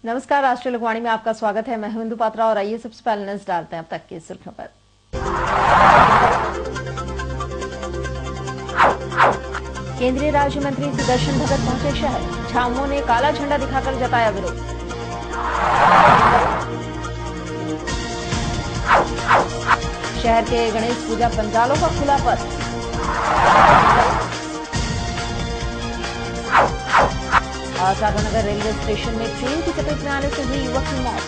नमस्कार, राष्ट्रीय लोकवाणी में आपका स्वागत है। मैं हूं इंदु पात्रा और आइए सबसे पहले नजर डालते हैं अब तक की सुर्खियों पर। केंद्रीय राज्य मंत्री सुदर्शन भगत पहुंचे शहर, छावों ने काला झंडा दिखाकर जताया विरोध। शहर के गणेश पूजा पंडालों का खुला पथ। आजादनगर रेलवे स्टेशन में ट्रेन की चपेट में आने से हुई युवक की मौत।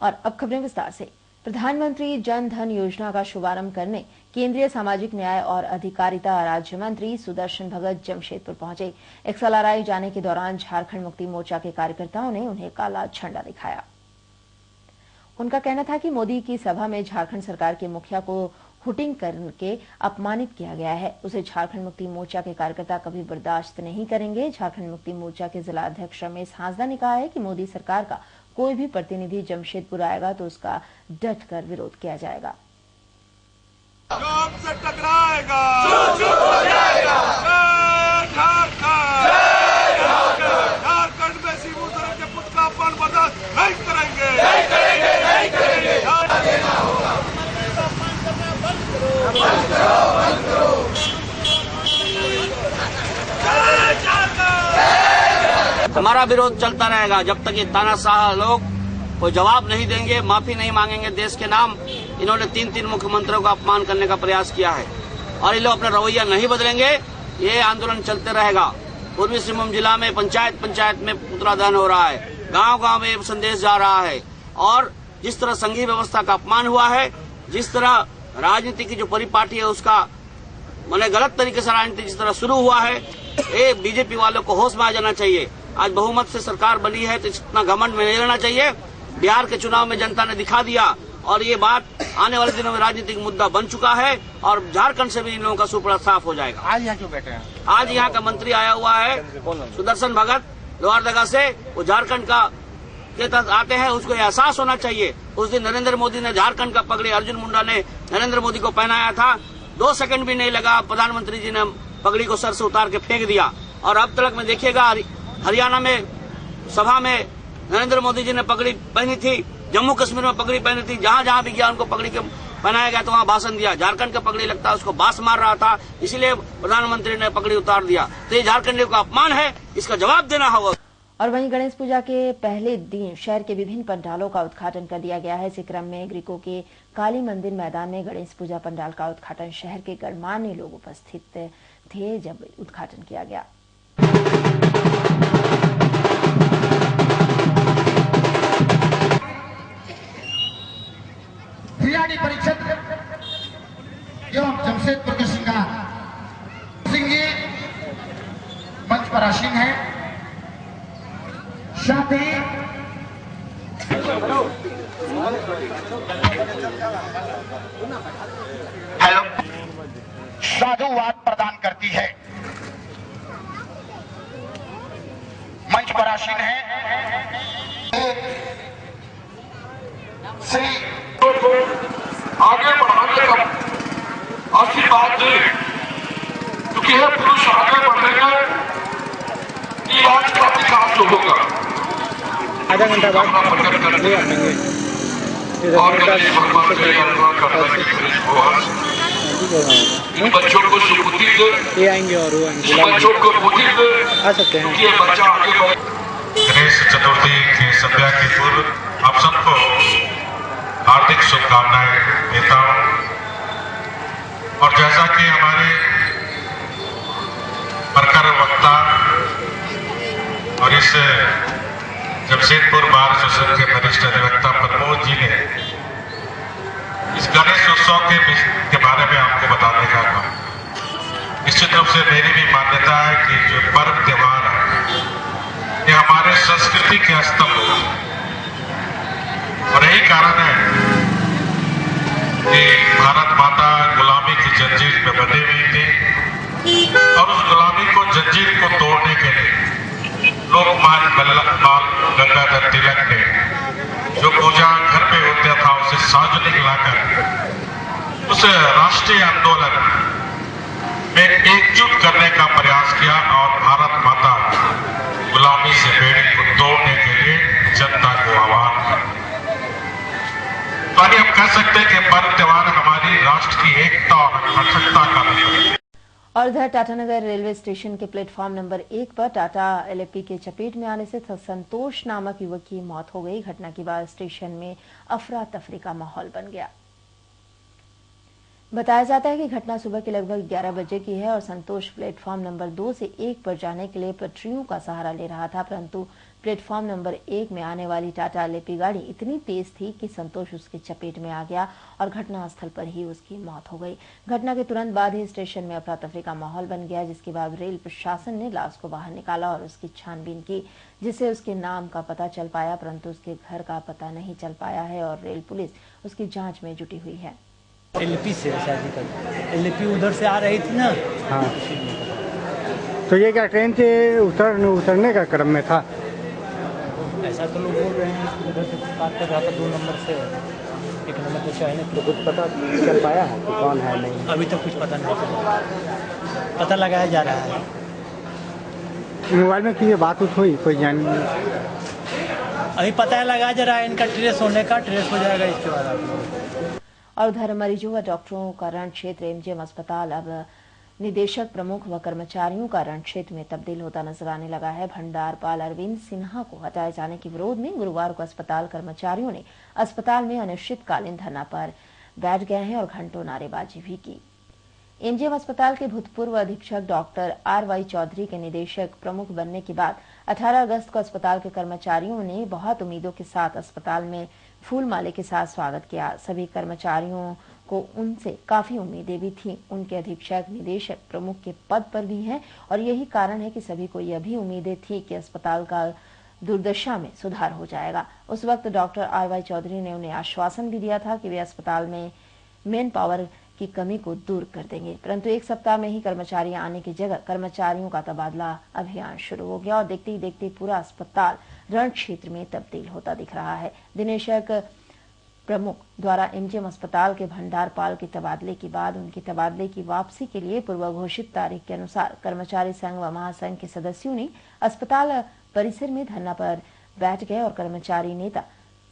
और अब खबरें विस्तार से। प्रधानमंत्री जन धन योजना का शुभारंभ करने केंद्रीय सामाजिक न्याय और अधिकारिता राज्य मंत्री सुदर्शन भगत जमशेदपुर पहुंचे। XLRI जाने के दौरान झारखंड मुक्ति मोर्चा के कार्यकर्ताओं ने उन्हें काला झंडा दिखाया। उनका कहना था कि मोदी की सभा में झारखंड सरकार के मुखिया को हुटिंग करके अपमानित किया गया है। उसे झारखंड मुक्ति मोर्चा के कार्यकर्ता कभी बर्दाश्त नहीं करेंगे। झारखंड मुक्ति मोर्चा के जिला अध्यक्ष रमेश हांसदा ने कहा है कि मोदी सरकार का कोई भी प्रतिनिधि जमशेदपुर आएगा तो उसका डट कर विरोध किया जाएगा। जो हमसे टकराएगा चुप हो जाएगा। झारखंड में शिबू सोरेन के पुत्र का अपमान बर्दाश्त नहीं करेंगे, नहीं करेंगे, नहीं करेंगे। हमारा विरोध चलता रहेगा जब तक ये तानाशाह लोग कोई जवाब नहीं देंगे, माफी नहीं मांगेंगे देश के नाम। इन्होंने 3 मुख्यमंत्रियों का अपमान करने का प्रयास किया है और ये लोग अपना रवैया नहीं बदलेंगे। ये आंदोलन चलते रहेगा। पूर्वी सिंहभूम जिला में पंचायत में पुतला दहन हो रहा है, गांव-गांव में संदेश जा रहा है और जिस तरह संघीय व्यवस्था का अपमान हुआ है, जिस तरह राजनीति की जो परिपाटी है उसका मैंने गलत तरीके से राजनीति जिस तरह शुरू हुआ है, ये बीजेपी वालों को होश में आ जाना चाहिए। आज बहुमत से सरकार बनी है तो इतना घमंड में नहीं रहना चाहिए। बिहार के चुनाव में जनता ने दिखा दिया और ये बात आने वाले दिनों में राजनीतिक मुद्दा बन चुका है और झारखंड से भी इन लोगों का सुपड़ा साफ हो जाएगा। आज यहाँ क्यों बैठे हैं? आज यहाँ का मंत्री आया हुआ है सुदर्शन भगत लोहारदगा से, वो झारखंड का के तहत आते हैं, उसको एहसास होना चाहिए। उस दिन नरेंद्र मोदी ने झारखंड का पगड़ी अर्जुन मुंडा ने नरेंद्र मोदी को पहनाया था, 2 सेकंड भी नहीं लगा, प्रधानमंत्री जी ने पगड़ी को सर से उतार के फेंक दिया। और अब तक में देखिएगा हरियाणा में सभा में नरेंद्र मोदी जी ने पगड़ी पहनी थी, जम्मू कश्मीर में पगड़ी पहनी थी, जहां जहां भी गया उनको पगड़ी के पहनाया गया तो वहां भाषण दिया। झारखंड का पगड़ी लगता है उसको बास मार रहा था, इसीलिए प्रधानमंत्री ने पगड़ी उतार दिया। तो ये झारखंडियों का अपमान है, इसका जवाब देना होगा। और वहीं गणेश पूजा के पहले दिन शहर के विभिन्न पंडालों का उद्घाटन कर दिया गया है। इसी क्रम में ग्रीको के काली मंदिर मैदान में गणेश पूजा पंडाल का उद्घाटन शहर के गणमान्य लोग उपस्थित थे जब उद्घाटन किया गया। परिषद एवं जमशेदपुर के सिंगार सिंह जी मंच पर आसीन है। साथ ही हेलो साधुवाद प्रदान करती है। मंच पर आसीन है श्री आगे बढ़ाने का आशीर्वाद दे, क्योंकि यह पुरुष आगे बढ़ेगा कि आज का विकास होगा। आधा घंटा बाद और इन बच्चों को सुबुद्धि दे, ये आएंगे और वो आएंगे, बच्चों को बुद्धि दे, आ सकते हैं। ये बच्चा आगे बढ़े। गणेश चतुर्थी की संध्या के पूर्व आप सबको हार्दिक शुभकामनाएं देता हूं। और जैसा कि हमारे प्रखर वक्ता और इस जमशेदपुर बार एसोसिएशन के वरिष्ठ अधिवक्ता प्रमोद जी ने इस गणेश उत्सव के बारे में आपको बताने का कहा। निश्चित रूप से मेरी भी मान्यता है कि जो पर्व त्योहार है ये हमारे संस्कृति के स्तंभ और यही कारण है कि भारत माता गुलामी की जंजीर में बंधी हुई थी और उस गुलामी को जंजीर को तोड़ने के लिए लोकमान्य बाल गंगाधर तिलक ने जो पूजा घर पे होता था उसे सार्वजनिक लाकर उस राष्ट्रीय आंदोलन में एकजुट करने का प्रयास किया और भारत माता गुलामी से बेड़ी को तोड़ने के लिए जनता को आह्वान किया। तो आगे हम कह सकते हैं कि पर्व त्योहार हमारी राष्ट्र की एकता और अखंडता का प्रतीक है। और इधर टाटानगर रेलवे स्टेशन के प्लेटफॉर्म नंबर 1 पर टाटा एलएपी के चपेट में आने से संतोष नामक युवक की मौत हो गई। घटना के बाद स्टेशन में अफरा तफरी का माहौल बन गया। बताया जाता है कि घटना सुबह के लगभग 11 बजे की है और संतोष प्लेटफॉर्म नंबर 2 से 1 पर जाने के लिए पटरियों का सहारा ले रहा था, परंतु प्लेटफॉर्म नंबर 1 में आने वाली टाटा एलएपी गाड़ी इतनी तेज थी कि संतोष उसके चपेट में आ गया और घटनास्थल पर ही उसकी मौत हो गई। घटना के तुरंत बाद ही स्टेशन में अफरा तफरी का माहौल बन गया, जिसके बाद रेल प्रशासन ने लाश को बाहर निकाला और उसकी छानबीन की, जिससे उसके नाम का पता चल पाया, परंतु उसके घर का पता नहीं चल पाया है और रेल पुलिस उसकी जाँच में जुटी हुई है। एलपी से शादी एलपी उधर से आ रही थी ना। हाँ, तो ये क्या ट्रेन से उतरने का क्रम में था? ऐसा तो लोग बोल रहे हैं, उधर से बात कर रहा था 2 नंबर से 1 नंबर तो चाहे तो कुछ पता चल पाया है कि कौन है नहीं? अभी तक कुछ पता नहीं चला, पता लगाया जा रहा है। मोबाइल में किसी बात हुई कोई जान? अभी पता लगाया जा रहा है, इनका ट्रेस होने का, ट्रेस हो जाएगा इसके बाद आप लोग। और उधर मरीजों व डॉक्टरों का रण क्षेत्र एमजीएम अस्पताल अब निदेशक प्रमुख व कर्मचारियों का रण क्षेत्र में तब्दील होता नजर आने लगा है। भंडारपाल अरविंद सिन्हा को हटाए जाने के विरोध में गुरुवार को अस्पताल कर्मचारियों ने अस्पताल में अनिश्चितकालीन धरना पर बैठ गए हैं और घंटों नारेबाजी भी की। एमजीएम अस्पताल के भूतपूर्व अधीक्षक डॉक्टर RY चौधरी के निदेशक प्रमुख बनने के बाद 18 अगस्त को अस्पताल के कर्मचारियों ने बहुत उम्मीदों के साथ अस्पताल में फूल माले के साथ स्वागत किया। सभी कर्मचारियों को उनसे काफी उम्मीदें भी थीं। उनके अधीक्षक निदेशक प्रमुख के पद पर भी हैं और यही कारण है कि सभी को यह भी उम्मीदें थी कि अस्पताल का दुर्दशा में सुधार हो जाएगा। उस वक्त डॉक्टर RY चौधरी ने उन्हें आश्वासन भी दिया था कि वे अस्पताल में मैन पावर की कमी को दूर कर देंगे, परंतु 1 सप्ताह में ही कर्मचारी आने की जगह कर्मचारियों का तबादला अभियान शुरू हो गया और देखते ही देखते पूरा अस्पताल रण क्षेत्र में तब्दील होता दिख रहा है। निदेशक प्रमुख द्वारा एमजीएम अस्पताल के भंडारपाल के तबादले के बाद उनके तबादले की वापसी के लिए पूर्व घोषित तारीख के अनुसार कर्मचारी संघ व महासंघ के सदस्यों ने अस्पताल परिसर में धरना पर बैठ गए और कर्मचारी नेता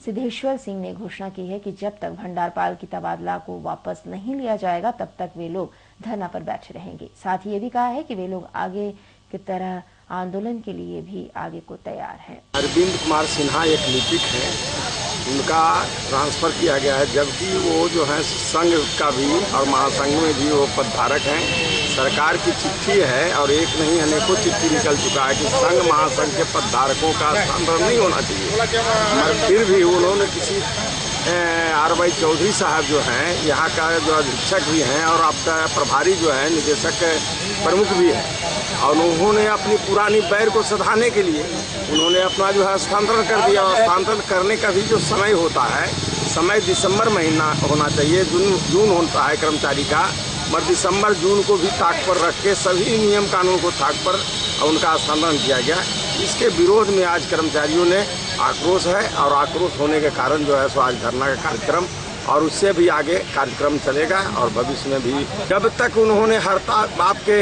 सिद्धेश्वर सिंह ने घोषणा की है कि जब तक भंडारपाल की तबादला को वापस नहीं लिया जाएगा तब तक वे लोग धरना पर बैठे रहेंगे। साथ ही ये भी कहा है कि वे लोग आगे की तरह आंदोलन के लिए भी आगे को तैयार हैं। अरविंद कुमार सिन्हा एक लिपिक हैं, उनका ट्रांसफर किया गया है, जबकि वो जो है संघ का भी और महासंघ में भी वो पदधारक हैं। सरकार की चिट्ठी है और एक नहीं अनेकों चिट्ठी निकल चुका है कि संघ महासंघ के पदधारकों का स्थानांतरण नहीं होना चाहिए, मगर फिर भी उन्होंने किसी RY चौधरी साहब जो हैं यहाँ का जो अधीक्षक भी हैं और आपका प्रभारी जो है निदेशक प्रमुख भी है, और उन्होंने अपनी पुरानी बैर को सधाने के लिए उन्होंने अपना जो है स्थानांतरण कर दिया। और स्थानांतरण करने का भी जो समय होता है, समय दिसंबर महीना होना चाहिए, जून होता है कर्मचारी का, मगर दिसंबर जून को भी ताक पर रख के सभी नियम कानून को ताक पर उनका स्थानांतरण किया गया। इसके विरोध में आज कर्मचारियों ने आक्रोश है और आक्रोश होने के कारण जो है सो आज धरना का कार्यक्रम और उससे भी आगे कार्यक्रम चलेगा और भविष्य में भी जब तक उन्होंने हड़ताल आपके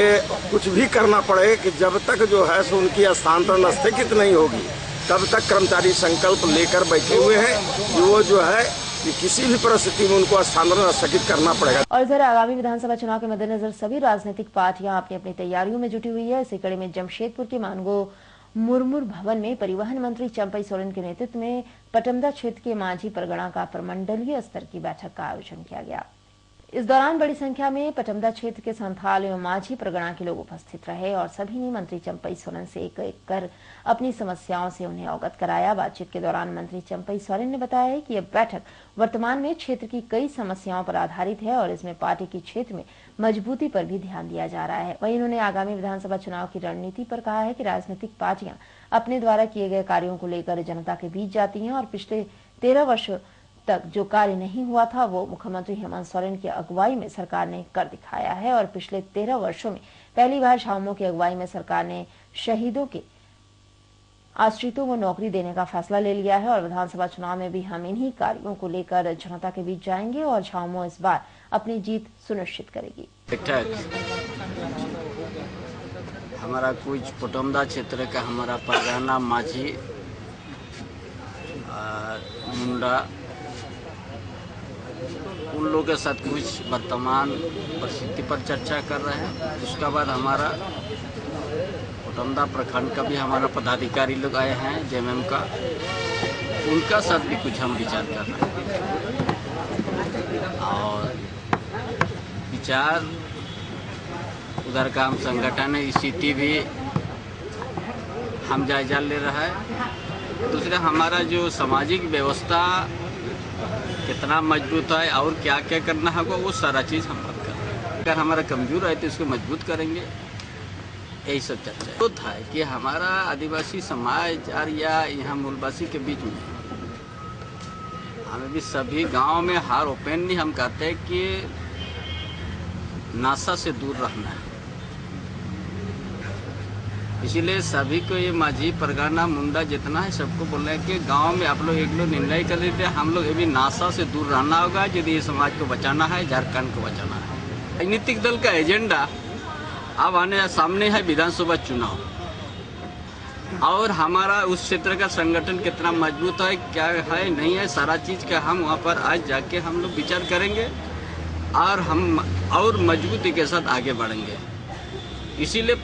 कुछ भी करना पड़े कि जब तक जो है सो उनकी स्थानांतरण स्थगित नहीं होगी तब तक कर्मचारी संकल्प लेकर बैठे हुए हैं कि वो जो है कि किसी भी परिस्थिति में उनको स्थानांतरण स्थगित करना पड़ेगा। और इधर आगामी विधानसभा चुनाव के मद्देनजर सभी राजनीतिक पार्टियां अपनी अपनी तैयारियों में जुटी हुई है। इसी कड़ी में जमशेदपुर के मानगो मुरमुर भवन में परिवहन मंत्री चंपई सोरेन के नेतृत्व में पटमदा क्षेत्र के माझी परगना का प्रमंडलीय स्तर की बैठक का आयोजन किया गया। इस दौरान बड़ी संख्या में पटमदा क्षेत्र के संथाल एवं माझी परगना के लोग उपस्थित रहे और सभी ने मंत्री चंपई सोरेन से एक एक कर अपनी समस्याओं से उन्हें अवगत कराया। बातचीत के दौरान मंत्री चंपई सोरेन ने बताया है कि यह बैठक वर्तमान में क्षेत्र की कई समस्याओं पर आधारित है और इसमें पार्टी की क्षेत्र में मजबूती पर भी ध्यान दिया जा रहा है। वहीं उन्होंने आगामी विधानसभा चुनाव की रणनीति पर कहा है कि राजनीतिक पार्टियां अपने द्वारा किए गए कार्यों को लेकर जनता के बीच जाती हैं और पिछले 13 वर्ष तक जो कार्य नहीं हुआ था वो मुख्यमंत्री हेमंत सोरेन की अगुवाई में सरकार ने कर दिखाया है और पिछले 13 वर्षों में पहली बार झामुमो की अगुवाई में सरकार ने शहीदों के आश्रितों को नौकरी देने का फैसला ले लिया है और विधानसभा चुनाव में भी हम इन्हीं कार्यों को लेकर जनता के बीच जाएंगे और झामुमो इस बार अपनी जीत सुनिश्चित करेगी। हमारा कुछ पोटमदा क्षेत्र का हमारा परगना माझी मुंडा उन लोगों के साथ कुछ वर्तमान परिस्थिति पर चर्चा कर रहे हैं। उसके बाद हमारा पोटमदा प्रखंड का भी हमारा पदाधिकारी लोग आए हैं जेएमएम का, उनका साथ भी कुछ हम विचार कर रहे हैं और विचार उधर का हम संगठन स्थिति भी हम जायजा ले रहा है। दूसरा हमारा जो सामाजिक व्यवस्था कितना मजबूत है और क्या क्या करना होगा वो सारा चीज़ हम बात कर रहे हैं। अगर हमारा कमजोर है तो इसको मजबूत करेंगे, यही सब चर्चा तो था कि हमारा आदिवासी समाज और या यहाँ मूलवासी के बीच में हमें भी सभी गांव में हर ओपनली हम कहते हैं कि नशा से दूर रहना है। इसीलिए सभी को ये माझी परगना मुंडा जितना है सबको बोल रहे हैं कि गांव में आप लोग एक लोग निर्णय कर लेते हैं, हम लोग अभी नशा से दूर रहना होगा यदि ये समाज को बचाना है, झारखंड को बचाना है। राजनीतिक दल का एजेंडा अब आने सामने है विधानसभा चुनाव और हमारा उस क्षेत्र का संगठन कितना मजबूत है, क्या है नहीं है, सारा चीज़ का हम वहाँ पर आज जाके हम लोग विचार करेंगे और हम और मजबूती के साथ आगे बढ़ेंगे। इसीलिए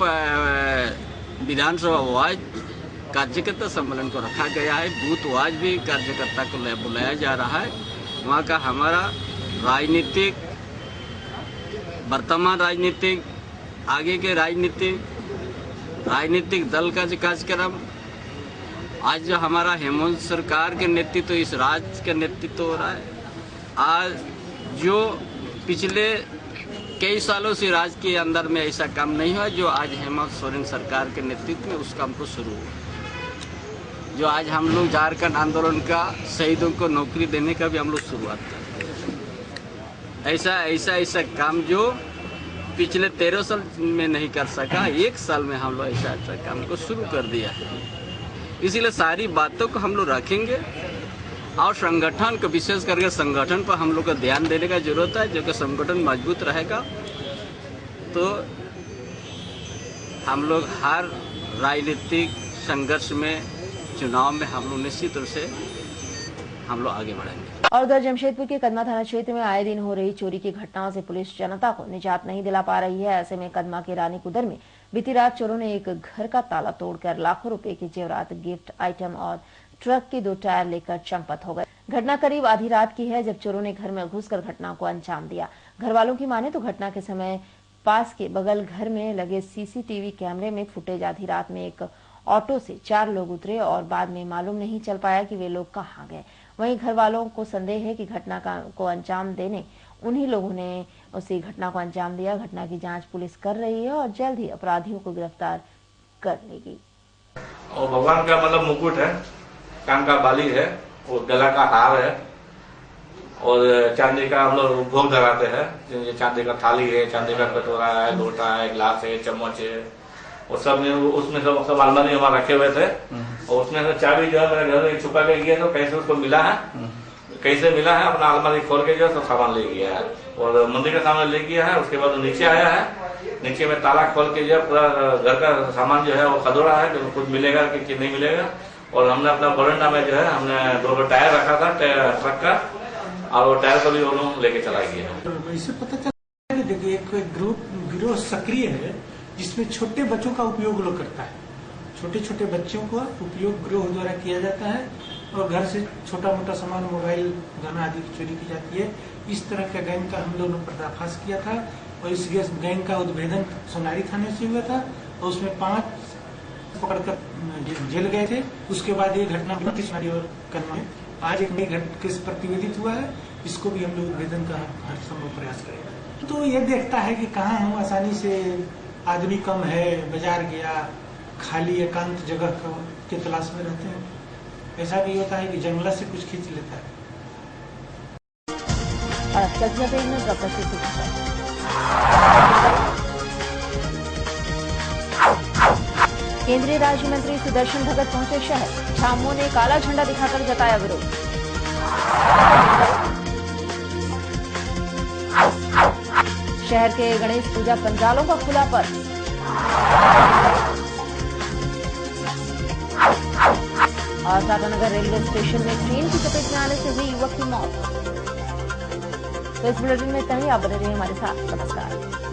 विधानसभा वाइज कार्यकर्ता सम्मेलन को रखा गया है, बूथ वाइज भी कार्यकर्ता को बुलाया जा रहा है। वहाँ का हमारा राजनीतिक वर्तमान राजनीतिक आगे के राजनीतिक दल का जो कार्यक्रम आज जो हमारा हेमंत सरकार के नेतृत्व इस राज्य का नेतृत्व हो रहा है, आज जो पिछले कई सालों से राज्य के अंदर में ऐसा काम नहीं हुआ जो आज हेमंत सोरेन सरकार के नेतृत्व में उस काम को शुरू हुआ। जो आज हम लोग झारखंड आंदोलन का शहीदों को नौकरी देने का भी हम लोग शुरुआत कर ऐसा काम जो पिछले 13 साल में नहीं कर सका, 1 साल में हम लोग ऐसा काम को शुरू कर दिया है। इसीलिए सारी बातों को हम लोग रखेंगे और संगठन को विशेष करके संगठन पर हम लोग को ध्यान देने का जरूरत है। जो कि संगठन मजबूत रहेगा तो हम लोग हर राजनीतिक संघर्ष में चुनाव में हम लोग निश्चित रूप से हम लोग आगे बढ़ेंगे। और उधर जमशेदपुर के कदमा थाना क्षेत्र में आए दिन हो रही चोरी की घटनाओं से पुलिस जनता को निजात नहीं दिला पा रही है। ऐसे में कदमा के रानी कुदर में बीती रात चोरों ने एक घर का ताला तोड़कर लाखों रुपए के जेवरात, गिफ्ट आइटम और ट्रक के 2 टायर लेकर चंपत हो गए। घटना करीब आधी रात की है जब चोरों ने घर में घुसकर घटना को अंजाम दिया। घर वालों की माने तो घटना के समय पास के बगल घर में लगे सीसीटीवी कैमरे में फुटेज आधी रात में एक ऑटो से 4 लोग उतरे और बाद में मालूम नहीं चल पाया कि वे लोग कहां गए। वहीं घर वालों को संदेह है कि घटना को अंजाम देने उन्हीं लोगों ने उसी घटना को अंजाम दिया। घटना की जांच पुलिस कर रही है और जल्द ही अपराधियों को गिरफ्तार कर लेगी। और भगवान का मतलब मुकुट है, कान का बाली है और गला का हार है और चांदी का हम लोग भोग लगाते हैं। चांदी का थाली है, चांदी का कटोरा है, लोटा है, गिलास है, चम्मच है और सब में उसमें सब अलमारी हमारे रखे हुए थे और उसमें से चाबी जो है मेरे घर में छुपा के गया तो कैसे उसको मिला है, कैसे मिला है, अपना अलमारी खोल के जो है सब सामान ले गया है और मंदिर का सामान ले गया है। उसके बाद नीचे आया है, नीचे में ताला खोल के जो है पूरा घर का सामान जो है वो खदोड़ा है जो कुछ मिलेगा कि नहीं मिलेगा। और हमने अपना बरंडा में जो है हमने 2 टायर रखा था ट्रक का और वो टायर को भी वो लोग लेके चला गया। इससे पता चला कि देखिए एक गिरोह सक्रिय है जिसमें छोटे बच्चों का उपयोग लोग करता है। छोटे बच्चों का उपयोग गिरोह द्वारा किया जाता है और घर से छोटा मोटा सामान, मोबाइल, गाना आदि की चोरी की जाती है। इस तरह का गैंग का हम लोगों ने पर्दाफाश किया था और इस गैंग का उद्भेदन सोनारी थाने से हुआ था और उसमें 5 पकड़कर जेल गए थे। उसके बाद ये घटना सोनारी और कन्मा में आज एक नई केस प्रतिवेदित हुआ है। इसको भी हम लोग उद्भेदन का हर संभव प्रयास करेंगे। तो ये देखता है कि कहाँ हम आसानी से आदमी कम है, बाजार गया, खाली एकांत जगह के तलाश में रहते हैं। ऐसा भी होता है कि जंगला से कुछ खींच लेता है। केंद्रीय राज्य मंत्री सुदर्शन भगत पहुंचे शहर, छामों ने काला झंडा दिखाकर जताया विरोध। शहर के गणेश पूजा पंडालों का खुला पर्व। और टाटानगर रेलवे स्टेशन में ट्रेन की चपेट में आने से हुई युवक की मौत। तो इस बुलेटिन में इतना ही। आप बने रहिए हमारे साथ। नमस्कार।